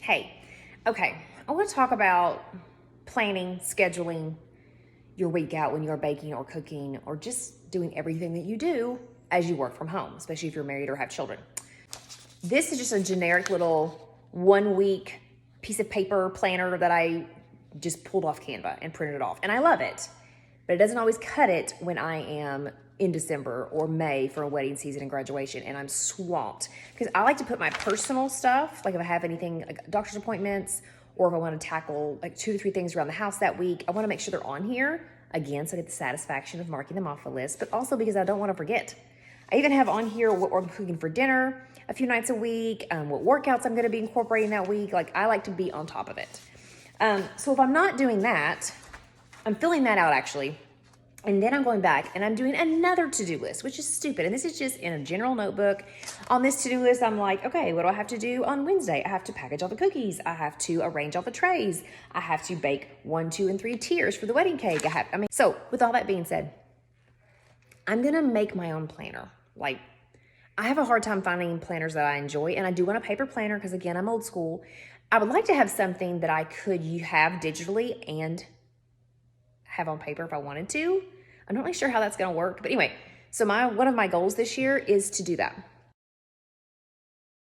Hey, okay, I want to talk about planning, scheduling your week out when you're baking or cooking or just doing everything that you do as you work from home, especially if you're married or have children. This is just a generic little 1 week piece of paper planner that I just pulled off Canva and printed it off. And I love it, but it doesn't always cut it when I am in December or May for a wedding season and graduation and I'm swamped. Because I like to put my personal stuff, like if I have anything like doctor's appointments or if I want to tackle like 2 to 3 things around the house that week, I want to make sure they're on here. Again, so I get the satisfaction of marking them off the list, but also because I don't want to forget. I even have on here what I'm cooking for dinner a few nights a week, what workouts I'm going to be incorporating that week. Like I like to be on top of it. So if I'm not doing that, I'm filling that out actually. And then I'm going back and I'm doing another to-do list, which is stupid. And this is just in a general notebook. On this to-do list, I'm like, okay, what do I have to do on Wednesday? I have to package all the cookies. I have to arrange all the trays. I have to bake 1, 2, and 3 tiers for the wedding cake. So with all that being said, I'm going to make my own planner. Like, I have a hard time finding planners that I enjoy, and I do want a paper planner because, again, I'm old school. I would like to have something that I could have digitally and have on paper if I wanted to. I'm not really sure how that's going to work. But anyway, so one of my goals this year is to do that.